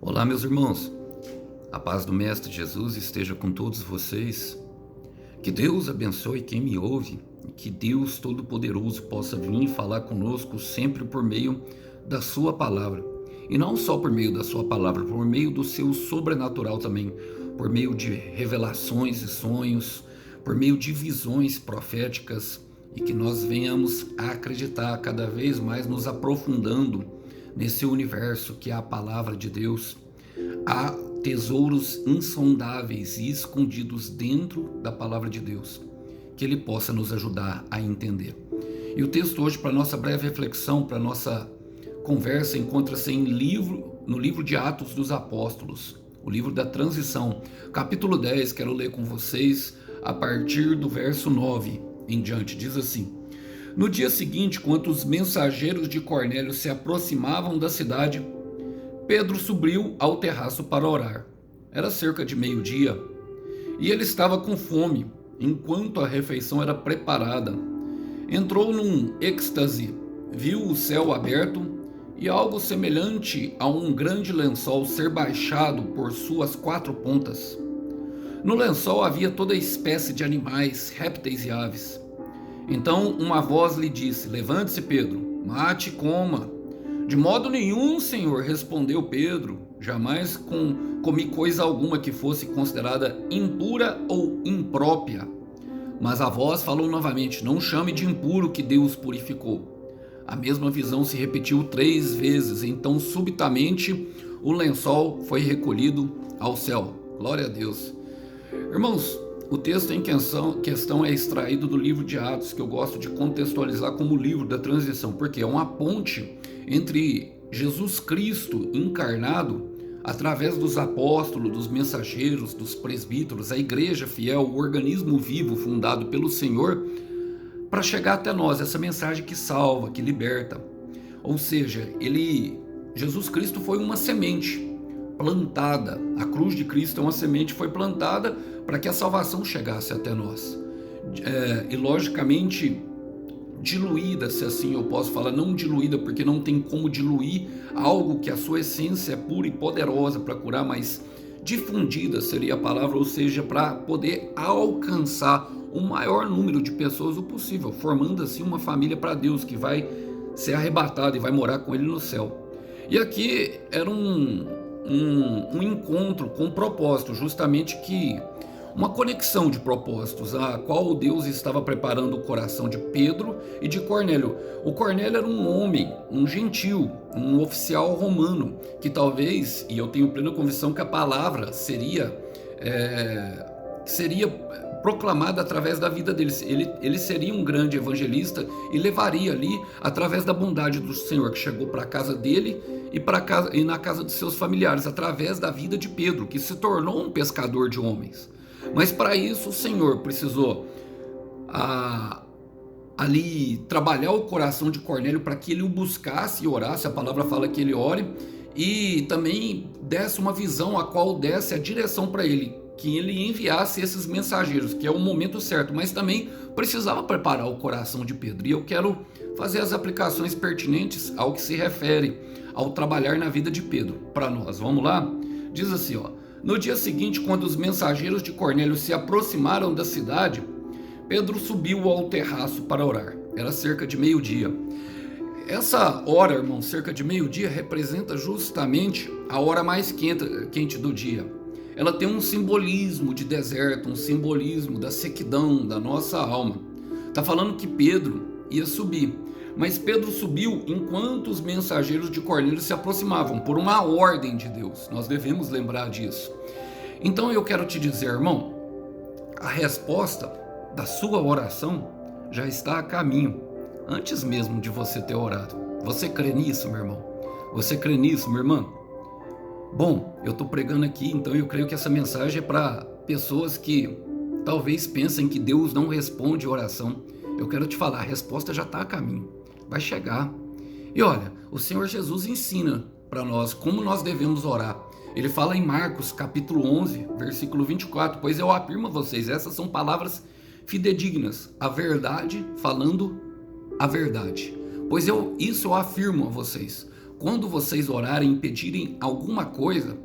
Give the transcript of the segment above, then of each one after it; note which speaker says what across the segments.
Speaker 1: Olá, meus irmãos. A paz do Mestre Jesus esteja com todos vocês. Que Deus abençoe quem me ouve e que Deus Todo-Poderoso possa vir falar conosco sempre por meio da sua palavra. E não só por meio da sua palavra, por meio do seu sobrenatural também, por meio de revelações e sonhos, por meio de visões proféticas, e que nós venhamos a acreditar cada vez mais, nos aprofundando nesse universo que é a palavra de Deus. Há tesouros insondáveis e escondidos dentro da palavra de Deus, que Ele possa nos ajudar a entender. E o texto hoje, para nossa breve reflexão, para nossa conversa, encontra-se no livro de Atos dos Apóstolos, o livro da transição, capítulo 10. Quero ler com vocês a partir do verso 9 em diante. Diz assim: No dia seguinte, quando os mensageiros de Cornélio se aproximavam da cidade, Pedro subiu ao terraço para orar. Era cerca de meio-dia, e ele estava com fome, enquanto a refeição era preparada. Entrou num êxtase, viu o céu aberto e algo semelhante a um grande lençol ser baixado por suas quatro pontas. No lençol havia toda espécie de animais, répteis e aves. Então uma voz lhe disse: Levante-se, Pedro, mate e coma. De modo nenhum, Senhor, respondeu Pedro. Jamais comi coisa alguma que fosse considerada impura ou imprópria. Mas a voz falou novamente: Não chame de impuro que Deus purificou. A mesma visão se repetiu 3 vezes. Então subitamente o lençol foi recolhido ao céu. Glória a Deus. Irmãos, o texto em questão é extraído do livro de Atos, que eu gosto de contextualizar como o livro da transição, porque é uma ponte entre Jesus Cristo encarnado, através dos apóstolos, dos mensageiros, dos presbíteros, a igreja fiel, o organismo vivo fundado pelo Senhor, para chegar até nós, essa mensagem que salva, que liberta. Ou seja, Jesus Cristo foi uma semente plantada, a cruz de Cristo é uma semente, foi plantada para que a salvação chegasse até nós. E logicamente diluída, se assim eu posso falar, não diluída, porque não tem como diluir algo que a sua essência é pura e poderosa para curar, mas difundida seria a palavra, ou seja, para poder alcançar o maior número de pessoas o possível, formando assim uma família para Deus, que vai ser arrebatada e vai morar com Ele no céu. E aqui era um encontro com propósito, justamente uma conexão de propósitos, a qual Deus estava preparando o coração de Pedro e de Cornélio. O Cornélio era um homem, um gentil, um oficial romano, que talvez, e eu tenho plena convicção que a palavra seria proclamada através da vida dele. Ele seria um grande evangelista e levaria ali, através da bondade do Senhor, que chegou para a casa dele e na casa de seus familiares, através da vida de Pedro, que se tornou um pescador de homens. Mas para isso o Senhor precisou ali trabalhar o coração de Cornélio para que ele o buscasse e orasse. A palavra fala que ele ore, e também desse uma visão a qual desse a direção para ele, que ele enviasse esses mensageiros, que é o momento certo, mas também precisava preparar o coração de Pedro. E eu quero fazer as aplicações pertinentes ao que se refere ao trabalhar na vida de Pedro para nós. Vamos lá? Diz assim, ó: No dia seguinte, quando os mensageiros de Cornélio se aproximaram da cidade, Pedro subiu ao terraço para orar. Era cerca de meio-dia. Essa hora, irmão, cerca de meio-dia, representa justamente a hora mais quente do dia. Ela tem um simbolismo de deserto, um simbolismo da sequidão da nossa alma. Está falando que Pedro ia subir, mas Pedro subiu enquanto os mensageiros de Cornélio se aproximavam, por uma ordem de Deus. Nós devemos lembrar disso. Então eu quero te dizer, irmão, a resposta da sua oração já está a caminho, antes mesmo de você ter orado. Você crê nisso, meu irmão? Você crê nisso, minha irmã? Bom, eu estou pregando aqui, então eu creio que essa mensagem é para pessoas que talvez pensem que Deus não responde oração. Eu quero te falar, a resposta já está a caminho, vai chegar. E olha, o Senhor Jesus ensina para nós como nós devemos orar. Ele fala em Marcos capítulo 11, versículo 24, pois eu afirmo a vocês, essas são palavras fidedignas, a verdade falando a verdade. Pois isso eu afirmo a vocês, quando vocês orarem e pedirem alguma coisa,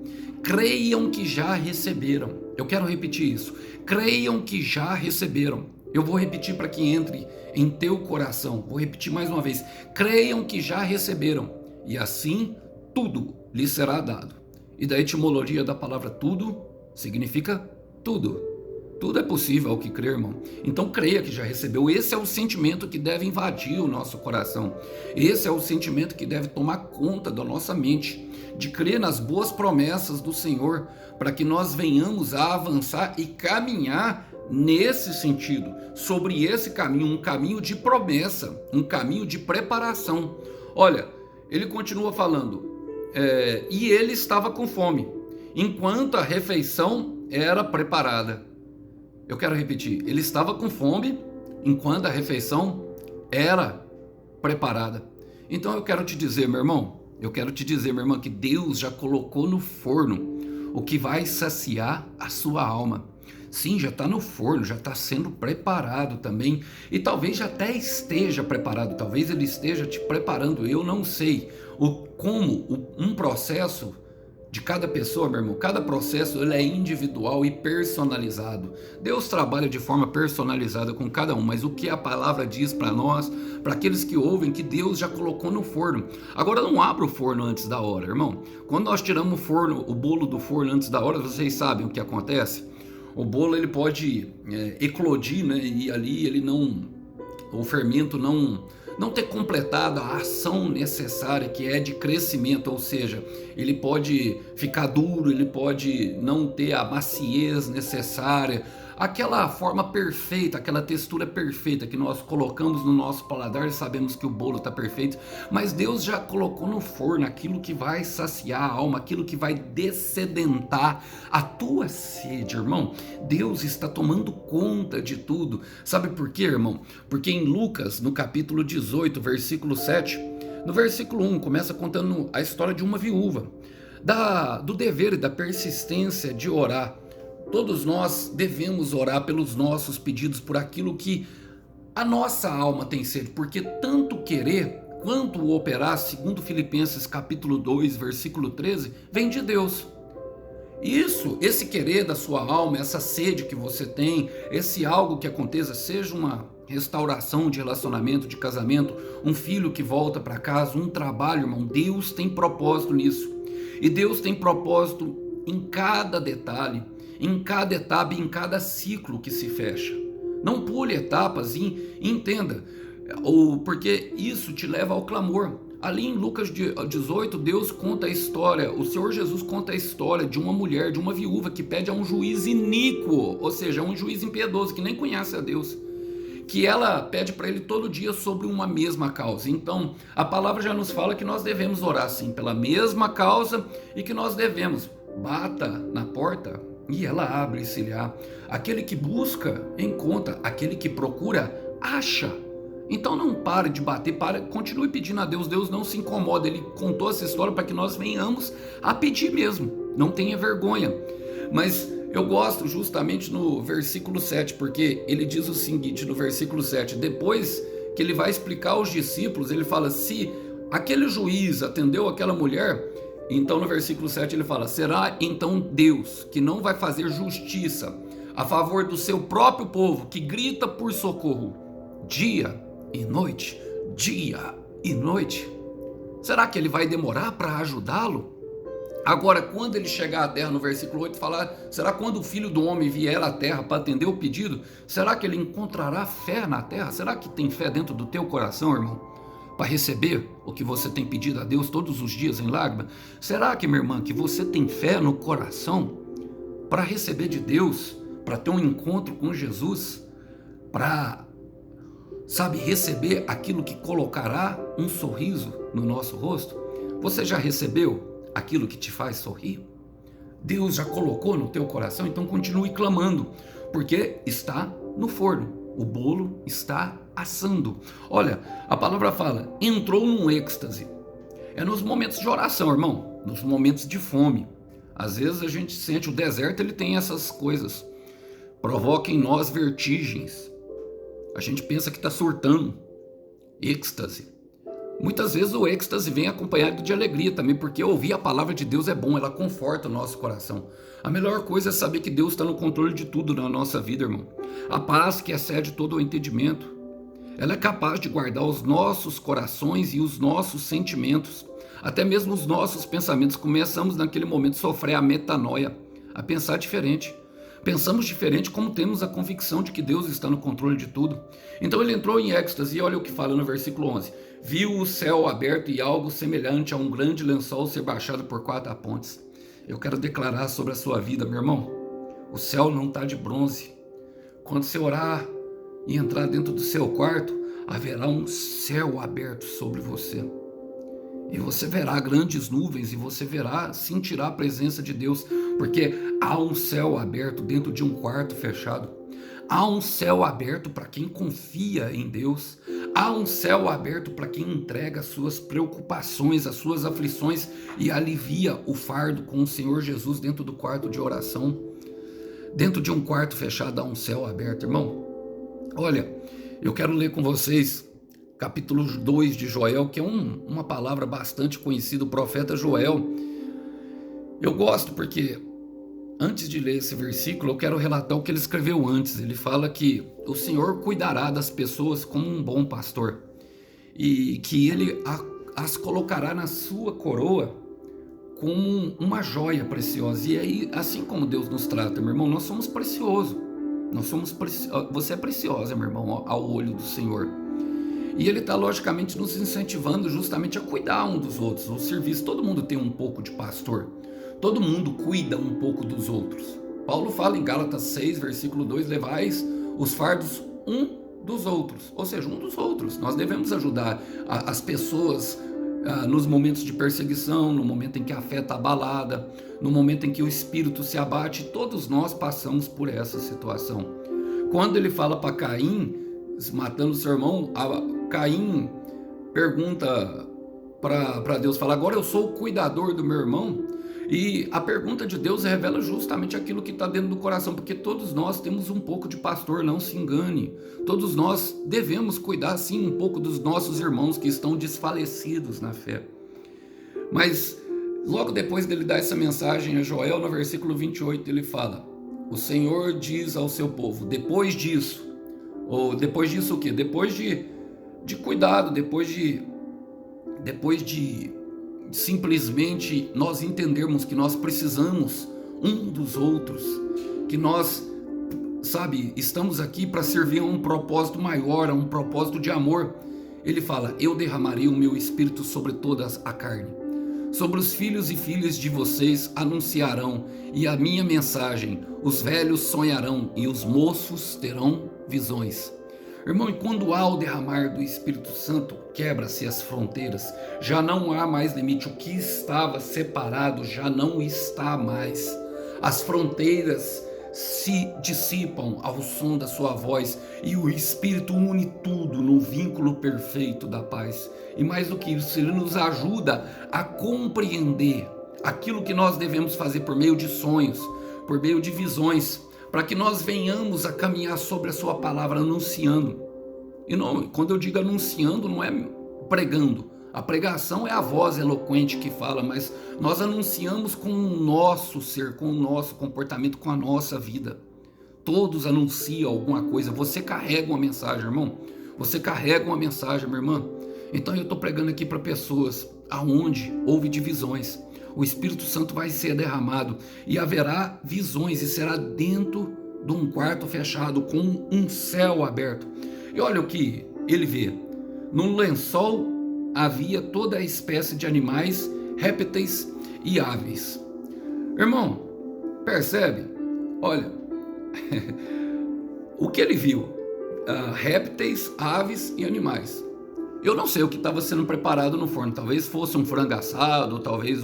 Speaker 1: creiam que já receberam. Eu quero repetir isso. Creiam que já receberam. Eu vou repetir para que entre em teu coração. Vou repetir mais uma vez. Creiam que já receberam, e assim tudo lhes será dado. E da etimologia da palavra tudo significa tudo. Tudo é possível ao que crer, irmão. Então creia que já recebeu. Esse é o sentimento que deve invadir o nosso coração. Esse é o sentimento que deve tomar conta da nossa mente, de crer nas boas promessas do Senhor, para que nós venhamos a avançar e caminhar nesse sentido, sobre esse caminho, um caminho de promessa, um caminho de preparação. Olha, ele continua falando, e ele estava com fome, enquanto a refeição era preparada. Eu quero repetir, ele estava com fome enquanto a refeição era preparada. Então eu quero te dizer, meu irmão, minha irmã, que Deus já colocou no forno o que vai saciar a sua alma. Sim, já está no forno, já está sendo preparado também, e talvez já até esteja preparado, talvez ele esteja te preparando, eu não sei um processo de cada pessoa, meu irmão, cada processo ele é individual e personalizado. Deus trabalha de forma personalizada com cada um, mas o que a palavra diz para nós, para aqueles que ouvem, que Deus já colocou no forno. Agora não abra o forno antes da hora, irmão. Quando nós tiramos o bolo do forno antes da hora, vocês sabem o que acontece? O bolo ele pode eclodir, né? E ali o fermento não ter completado a ação necessária, que é de crescimento, ou seja, ele pode ficar duro, ele pode não ter a maciez necessária, aquela forma perfeita, aquela textura perfeita que nós colocamos no nosso paladar e sabemos que o bolo está perfeito, mas Deus já colocou no forno aquilo que vai saciar a alma, aquilo que vai dessedentar a tua sede, irmão. Deus está tomando conta de tudo. Sabe por quê, irmão? Porque em Lucas, no capítulo 18, versículo 7, no versículo 1, começa contando a história de uma viúva, do dever e da persistência de orar. Todos nós devemos orar pelos nossos pedidos, por aquilo que a nossa alma tem sede, porque tanto querer quanto o operar, segundo Filipenses capítulo 2, versículo 13, vem de Deus. Esse querer da sua alma, essa sede que você tem, esse algo que aconteça, seja uma restauração de relacionamento, de casamento, um filho que volta para casa, um trabalho, irmão, Deus tem propósito nisso. E Deus tem propósito em cada detalhe, em cada etapa, em cada ciclo que se fecha. Não pule etapas e entenda, porque isso te leva ao clamor. Ali em Lucas 18, Deus conta a história, o Senhor Jesus conta a história de uma mulher, de uma viúva que pede a um juiz iníquo, ou seja, um juiz impiedoso que nem conhece a Deus, que ela pede para ele todo dia sobre uma mesma causa. Então, a palavra já nos fala que nós devemos orar sim pela mesma causa e que nós devemos, bata na porta e ela abre-se-lhe-á. Aquele que busca, encontra. Aquele que procura, acha. Então não pare de bater, continue pedindo a Deus. Deus não se incomoda. Ele contou essa história para que nós venhamos a pedir mesmo. Não tenha vergonha. Mas eu gosto justamente no versículo 7, porque ele diz o seguinte no versículo 7. Depois que ele vai explicar aos discípulos, ele fala, se aquele juiz atendeu aquela mulher, então no versículo 7 ele fala, será então Deus que não vai fazer justiça a favor do seu próprio povo, que grita por socorro dia e noite, dia e noite? Será que ele vai demorar para ajudá-lo? Agora, quando ele chegar à terra, no versículo 8, falar, será quando o Filho do Homem vier à terra para atender o pedido, será que ele encontrará fé na terra? Será que tem fé dentro do teu coração, irmão, para receber o que você tem pedido a Deus todos os dias em lágrimas? Será que, minha irmã, que você tem fé no coração para receber de Deus, para ter um encontro com Jesus, para, receber aquilo que colocará um sorriso no nosso rosto? Você já recebeu aquilo que te faz sorrir? Deus já colocou no teu coração? Então continue clamando, porque está no forno, o bolo está assando. Olha, a palavra fala, entrou num êxtase. É nos momentos de oração, irmão, nos momentos de fome. Às vezes a gente sente, o deserto ele tem essas coisas, provoca em nós vertigens. A gente pensa que está surtando, êxtase. Muitas vezes o êxtase vem acompanhado de alegria também, porque ouvir a palavra de Deus é bom, ela conforta o nosso coração. A melhor coisa é saber que Deus está no controle de tudo na nossa vida, irmão. A paz que excede todo o entendimento, ela é capaz de guardar os nossos corações e os nossos sentimentos, até mesmo os nossos pensamentos. Começamos naquele momento a sofrer a metanoia, a pensar diferente. Pensamos diferente como temos a convicção de que Deus está no controle de tudo. Então ele entrou em êxtase e olha o que fala no versículo 11. Viu o céu aberto e algo semelhante a um grande lençol ser baixado por 4 pontes. Eu quero declarar sobre a sua vida, meu irmão. O céu não está de bronze. Quando você orar e entrar dentro do seu quarto, haverá um céu aberto sobre você. E você verá grandes nuvens e você verá, sentirá a presença de Deus, porque há um céu aberto dentro de um quarto fechado. Há um céu aberto para quem confia em Deus. Há um céu aberto para quem entrega as suas preocupações, as suas aflições e alivia o fardo com o Senhor Jesus dentro do quarto de oração. Dentro de um quarto fechado há um céu aberto, irmão. Olha, eu quero ler com vocês capítulo 2 de Joel, que é uma palavra bastante conhecida, o profeta Joel. Eu gosto porque, antes de ler esse versículo, eu quero relatar o que ele escreveu antes. Ele fala que o Senhor cuidará das pessoas como um bom pastor e que ele as colocará na sua coroa como uma joia preciosa. E aí, assim como Deus nos trata, meu irmão, nós somos preciosos. Você é preciosa, meu irmão, ao olho do Senhor. E ele está, logicamente, nos incentivando justamente a cuidar um dos outros. O serviço, todo mundo tem um pouco de pastor. Todo mundo cuida um pouco dos outros. Paulo fala em Gálatas 6, versículo 2, levais os fardos um dos outros. Ou seja, um dos outros. Nós devemos ajudar as pessoas nos momentos de perseguição, no momento em que a fé está abalada, no momento em que o espírito se abate. Todos nós passamos por essa situação. Quando ele fala para Caim, matando seu irmão, Caim pergunta para Deus, fala, agora eu sou o cuidador do meu irmão. E a pergunta de Deus revela justamente aquilo que está dentro do coração, porque todos nós temos um pouco de pastor, não se engane. Todos nós devemos cuidar sim um pouco dos nossos irmãos que estão desfalecidos na fé. Mas logo depois dele dar essa mensagem a Joel, no versículo 28, ele fala, o Senhor diz ao seu povo, depois disso o quê? Depois de cuidado, depois de simplesmente nós entendermos que nós precisamos um dos outros, que nós, estamos aqui para servir a um propósito maior, a um propósito de amor. Ele fala, eu derramarei o meu espírito sobre toda a carne. Sobre os filhos e filhas de vocês anunciarão, e a minha mensagem, os velhos sonharão e os moços terão visões. Irmão, e quando há o derramar do Espírito Santo, quebra-se as fronteiras, já não há mais limite, o que estava separado já não está mais. As fronteiras se dissipam ao som da sua voz e o Espírito une tudo no vínculo perfeito da paz. E mais do que isso, ele nos ajuda a compreender aquilo que nós devemos fazer por meio de sonhos, por meio de visões, para que nós venhamos a caminhar sobre a sua palavra anunciando. E não, quando eu digo anunciando, não é pregando. A pregação é a voz eloquente que fala, mas nós anunciamos com o nosso ser, com o nosso comportamento, com a nossa vida. Todos anunciam alguma coisa. Você carrega uma mensagem, irmão. Você carrega uma mensagem, minha irmã. Então eu estou pregando aqui para pessoas aonde houve divisões. O Espírito Santo vai ser derramado e haverá visões e será dentro de um quarto fechado com um céu aberto. E olha o que ele vê. No lençol havia toda a espécie de animais, répteis e aves. Irmão, percebe? Olha, o que ele viu? Répteis, aves e animais. Eu não sei o que estava sendo preparado no forno. Talvez fosse um frango assado, talvez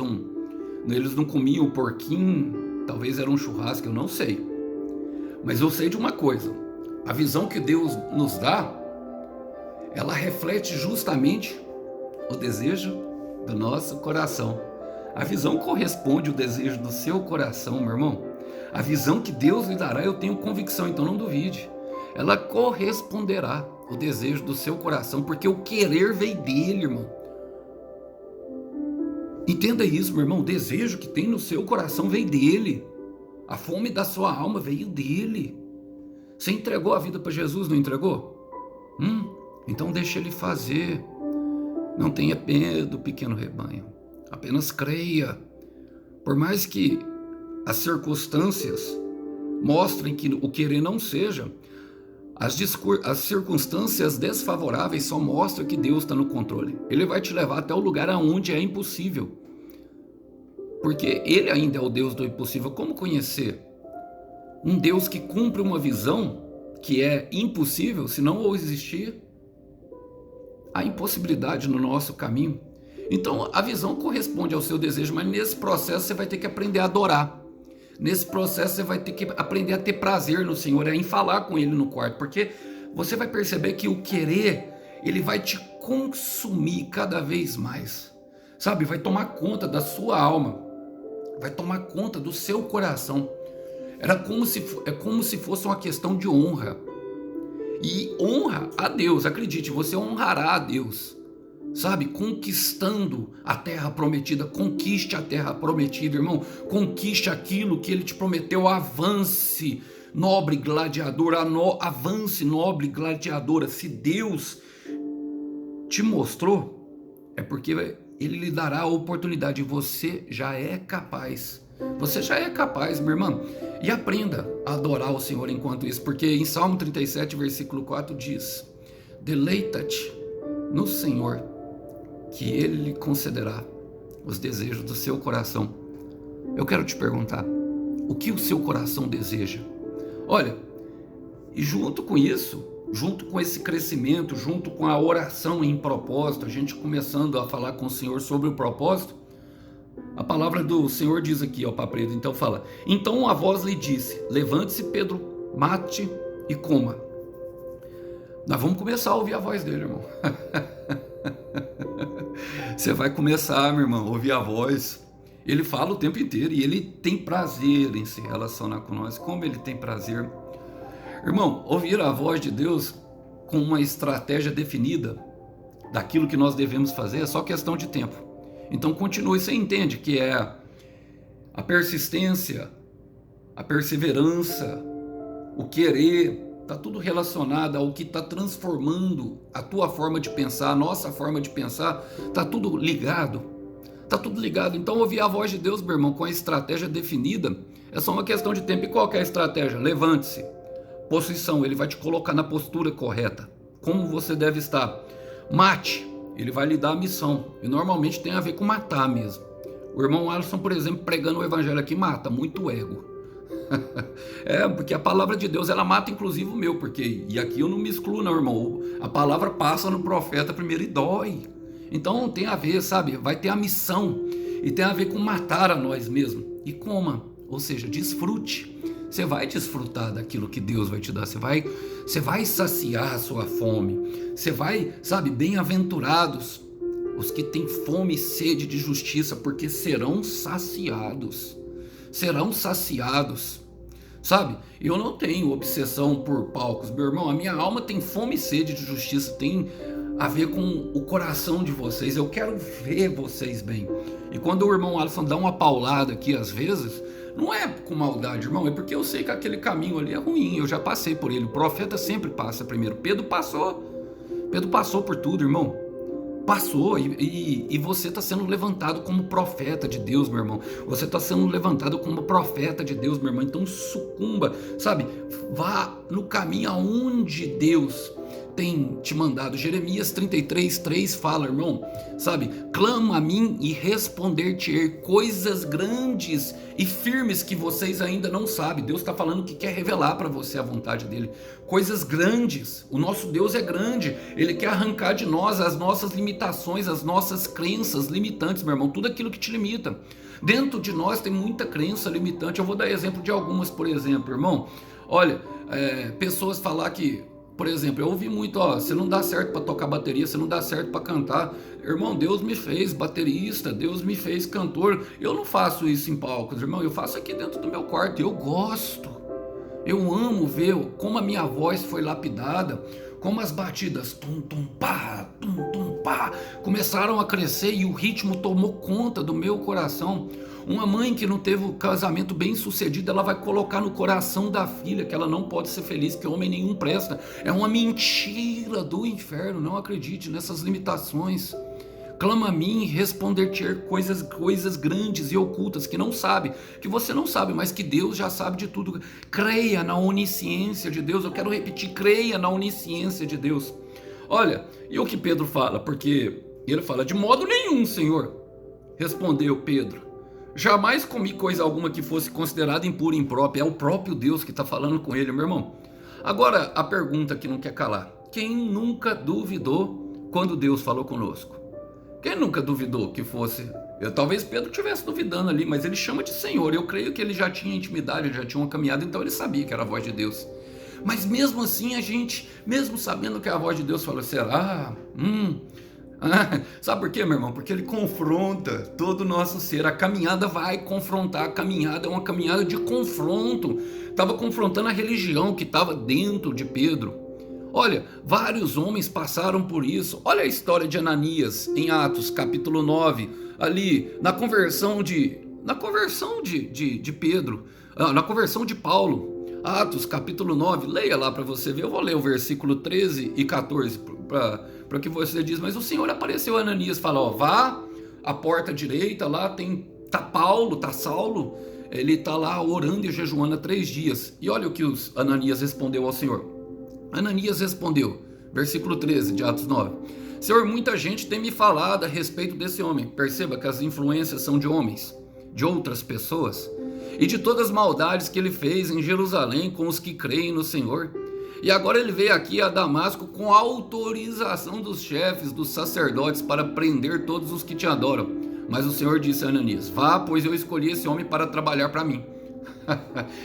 Speaker 1: eles não comiam o porquinho, talvez era um churrasco, eu não sei. Mas eu sei de uma coisa, a visão que Deus nos dá, ela reflete justamente o desejo do nosso coração. A visão corresponde ao desejo do seu coração, meu irmão. A visão que Deus lhe dará, eu tenho convicção, então não duvide. Ela corresponderá ao desejo do seu coração, porque o querer veio dele, irmão. Entenda isso, meu irmão. O desejo que tem no seu coração veio dele. A fome da sua alma veio dele. Você entregou a vida para Jesus, não entregou? Então deixa ele fazer. Não tenha medo, pequeno rebanho. Apenas creia. Por mais que as circunstâncias mostrem que o querer não seja, as circunstâncias desfavoráveis só mostram que Deus está no controle. Ele vai te levar até o lugar aonde é impossível. Porque ele ainda é o Deus do impossível. Como conhecer um Deus que cumpre uma visão que é impossível, se não existir a impossibilidade no nosso caminho? Então a visão corresponde ao seu desejo, mas nesse processo você vai ter que aprender a adorar. Nesse processo você vai ter que aprender a ter prazer no Senhor, em falar com Ele no quarto, porque você vai perceber que o querer, ele vai te consumir cada vez mais, sabe? Vai tomar conta da sua alma, vai tomar conta do seu coração. É como se fosse uma questão de honra. E honra a Deus, acredite, você honrará a Deus, sabe? Conquistando a terra prometida. Conquiste a terra prometida, irmão. Conquiste aquilo que ele te prometeu. Avance, nobre gladiador. Avance, nobre gladiadora. Se Deus te mostrou, é porque ele lhe dará a oportunidade. Você já é capaz. Você já é capaz, meu irmão. E aprenda a adorar o Senhor enquanto isso, porque em Salmo 37, versículo 4 diz: deleita-te no Senhor, que Ele lhe concederá os desejos do seu coração. Eu quero te perguntar, o que o seu coração deseja? Olha, e junto com isso, junto com esse crescimento, junto com a oração em propósito, a gente começando a falar com o Senhor sobre o propósito, a palavra do Senhor diz aqui, ó, para Pedro, então fala: então a voz lhe disse, levante-se, Pedro, mate e coma. Nós vamos começar a ouvir a voz dele, irmão. Você vai começar, meu irmão, a ouvir a voz. Ele fala o tempo inteiro e ele tem prazer em se relacionar com nós. Como ele tem prazer. Irmão, ouvir a voz de Deus com uma estratégia definida daquilo que nós devemos fazer é só questão de tempo. Então continue, você entende que é a persistência, a perseverança, o querer, está tudo relacionado ao que está transformando a tua forma de pensar, a nossa forma de pensar, está tudo ligado. Está tudo ligado. Então ouvir a voz de Deus, meu irmão, com a estratégia definida, é só uma questão de tempo. E qual que é a estratégia? Levante-se. Posição, ele vai te colocar na postura correta. Como você deve estar. Mate, ele vai lhe dar a missão. E normalmente tem a ver com matar mesmo. O irmão Alisson, por exemplo, pregando o evangelho aqui, mata muito ego. Porque a palavra de Deus, ela mata inclusive o meu, porque, e aqui eu não me excluo não, irmão, a palavra passa no profeta primeiro e dói. Então tem a ver, sabe, vai ter a missão, e tem a ver com matar a nós mesmos. E coma, ou seja, desfrute. Você vai desfrutar daquilo que Deus vai te dar, você vai saciar a sua fome, você vai, sabe, bem-aventurados os que têm fome e sede de justiça, porque serão saciados. Serão saciados, sabe? Eu não tenho obsessão por palcos, meu irmão, a minha alma tem fome e sede de justiça, tem a ver com o coração de vocês. Eu quero ver vocês bem. E quando o irmão Alisson dá uma paulada aqui às vezes, não é com maldade, irmão, é porque eu sei que aquele caminho ali é ruim, eu já passei por ele. O profeta sempre passa primeiro. Pedro passou por tudo, irmão. Passou, e você está sendo levantado como profeta de Deus, meu irmão. Você está sendo levantado como profeta de Deus, meu irmão. Então sucumba, sabe? Vá no caminho aonde Deus tem te mandado. Jeremias 33:3 fala, irmão, sabe? Clama a mim e responder-te-ei coisas grandes e firmes que vocês ainda não sabem. Deus está falando que quer revelar para você a vontade dele. Coisas grandes. O nosso Deus é grande. Ele quer arrancar de nós as nossas limitações, as nossas crenças limitantes, meu irmão. Tudo aquilo que te limita. Dentro de nós tem muita crença limitante. Eu vou dar exemplo de algumas, por exemplo, irmão. Olha, pessoas falar que, por exemplo, eu ouvi muito, você não dá certo para tocar bateria, você não dá certo para cantar. Irmão, Deus me fez baterista, Deus me fez cantor. Eu não faço isso em palcos, irmão, eu faço aqui dentro do meu quarto. Eu gosto, eu amo ver como a minha voz foi lapidada, como as batidas, tum, tum, pá, tum, tum, pá, começaram a crescer e o ritmo tomou conta do meu coração. Uma mãe que não teve um casamento bem sucedido, ela vai colocar no coração da filha que ela não pode ser feliz, que homem nenhum presta. É uma mentira do inferno, não acredite nessas limitações. Clama a mim e responder-te coisas grandes e ocultas que não sabe, que você não sabe, mas que Deus já sabe de tudo. Creia na onisciência de Deus. Eu quero repetir, creia na onisciência de Deus. Olha, e o que Pedro fala? Porque ele fala, de modo nenhum, Senhor. Respondeu Pedro, jamais comi coisa alguma que fosse considerada impura e imprópria. É o próprio Deus que está falando com ele, meu irmão. Agora, a pergunta que não quer calar. Quem nunca duvidou quando Deus falou conosco? Quem nunca duvidou que fosse... Talvez Pedro estivesse duvidando ali, mas ele chama de Senhor. Eu creio que ele já tinha intimidade, ele já tinha uma caminhada, então ele sabia que era a voz de Deus. Mas mesmo assim a gente, mesmo sabendo que é a voz de Deus, fala, será? Sabe por quê, meu irmão? Porque ele confronta todo o nosso ser. A caminhada vai confrontar. A caminhada é uma caminhada de confronto. Estava confrontando a religião que estava dentro de Pedro. Olha, vários homens passaram por isso. Olha a história de Ananias em Atos capítulo 9, ali na conversão de Pedro, na conversão de Paulo. Atos capítulo 9, leia lá para você ver. Eu vou ler o versículo 13 e 14 para que você diz, mas o Senhor apareceu a Ananias e fala, ó, vá à porta direita, lá tá Saulo, ele tá lá orando e jejuando há 3 dias. E olha o que Ananias respondeu ao Senhor. Ananias respondeu, versículo 13 de Atos 9, Senhor, muita gente tem me falado a respeito desse homem. Perceba que as influências são de homens, de outras pessoas, e de todas as maldades que ele fez em Jerusalém com os que creem no Senhor. E agora ele veio aqui a Damasco com autorização dos chefes, dos sacerdotes, para prender todos os que te adoram. Mas o Senhor disse a Ananias, vá, pois eu escolhi esse homem para trabalhar para mim.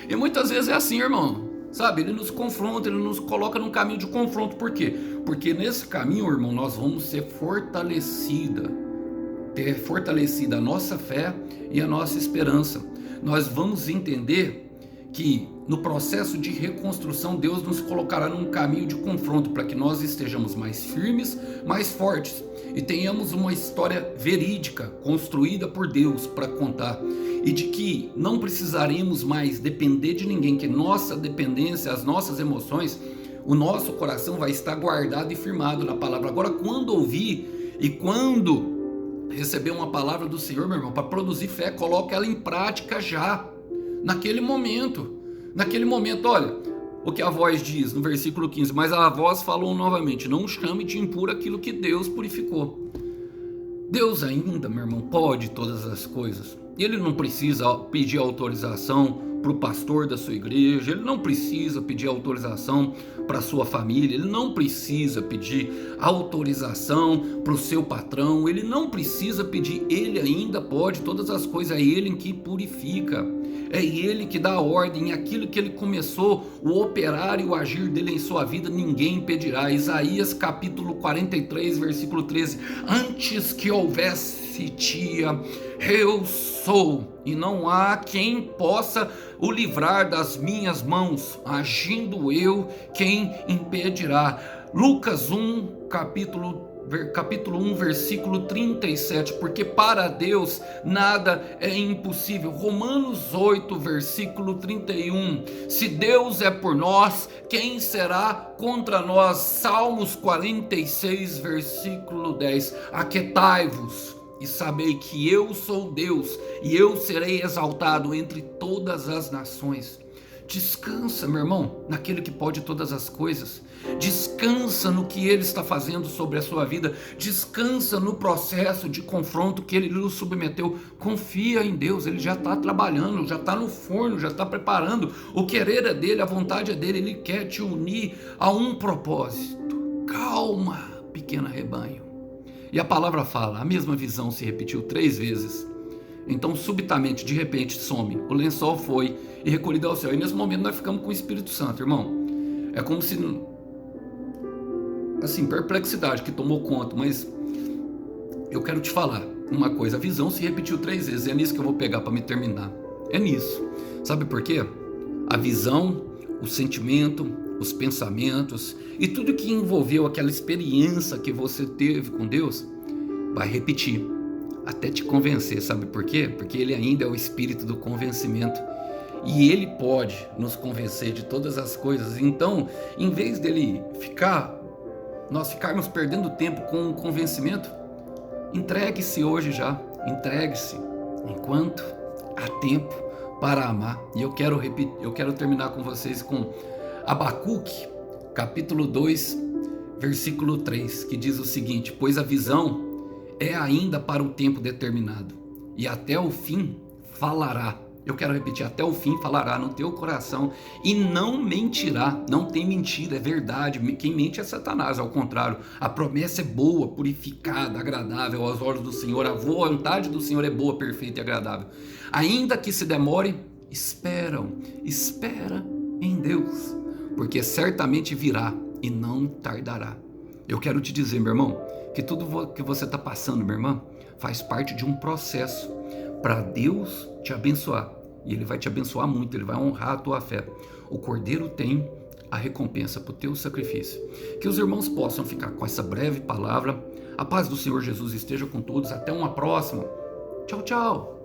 Speaker 1: E muitas vezes é assim, irmão. Sabe, ele nos confronta, ele nos coloca num caminho de confronto. Por quê? Porque nesse caminho, irmão, nós vamos ser ter fortalecida a nossa fé e a nossa esperança. Nós vamos entender que no processo de reconstrução, Deus nos colocará num caminho de confronto para que nós estejamos mais firmes, mais fortes e tenhamos uma história verídica, construída por Deus para contar, e de que não precisaremos mais depender de ninguém, que nossa dependência, as nossas emoções, o nosso coração vai estar guardado e firmado na palavra. Agora, quando ouvir e quando receber uma palavra do Senhor, meu irmão, para produzir fé, coloque ela em prática já, naquele momento, olha, o que a voz diz no versículo 15, mas a voz falou novamente, não chame de impuro aquilo que Deus purificou. Deus ainda, meu irmão, pode todas as coisas. Ele não precisa pedir autorização para o pastor da sua igreja, ele não precisa pedir autorização para a sua família, ele não precisa pedir autorização para o seu patrão, ele não precisa pedir, ele ainda pode todas as coisas, é ele que purifica, é ele que dá a ordem, aquilo que ele começou, o operar e o agir dele em sua vida, ninguém impedirá. Isaías capítulo 43, versículo 13, antes que houvesse dia, eu sou, e não há quem possa o livrar das minhas mãos, agindo eu, quem impedirá. Lucas 1, capítulo 1, versículo 37, porque para Deus nada é impossível. Romanos 8, versículo 31, se Deus é por nós, quem será contra nós? Salmos 46, versículo 10, aquietai-vos e sabei que eu sou Deus, e eu serei exaltado entre todas as nações. Descansa, meu irmão, naquele que pode todas as coisas. Descansa no que Ele está fazendo sobre a sua vida. Descansa no processo de confronto que Ele nos submeteu. Confia em Deus, Ele já está trabalhando, já está no forno, já está preparando. O querer é dEle, a vontade é dEle. Ele quer te unir a um propósito. Calma, pequeno rebanho. E a palavra fala, a mesma visão se repetiu 3 vezes. Então subitamente, de repente, some. O lençol foi e recolhido ao céu. E nesse momento nós ficamos com o Espírito Santo, irmão. É como se, assim, perplexidade que tomou conta. Mas eu quero te falar uma coisa. A visão se repetiu 3 vezes. É nisso que eu vou pegar para me terminar. É nisso. Sabe por quê? A visão, o sentimento, os pensamentos e tudo que envolveu aquela experiência que você teve com Deus, vai repetir até te convencer. Sabe por quê? Porque ele ainda é o espírito do convencimento e ele pode nos convencer de todas as coisas. Então, em vez dele nós ficarmos perdendo tempo com o convencimento, entregue-se hoje já, entregue-se enquanto há tempo para amar. E eu quero terminar com vocês com Abacuque, capítulo 2, versículo 3, que diz o seguinte: pois a visão é ainda para o tempo determinado, e até o fim falará. Eu quero repetir, até o fim falará no teu coração e não mentirá. Não tem mentira, é verdade. Quem mente é Satanás, ao contrário. A promessa é boa, purificada, agradável aos olhos do Senhor. A vontade do Senhor é boa, perfeita e agradável. Ainda que se demore, espera em Deus, porque certamente virá e não tardará. Eu quero te dizer, meu irmão, que tudo que você está passando, minha irmã, faz parte de um processo para Deus te abençoar. E Ele vai te abençoar muito, Ele vai honrar a tua fé. O Cordeiro tem a recompensa para o teu sacrifício. Que os irmãos possam ficar com essa breve palavra. A paz do Senhor Jesus esteja com todos. Até uma próxima. Tchau, tchau.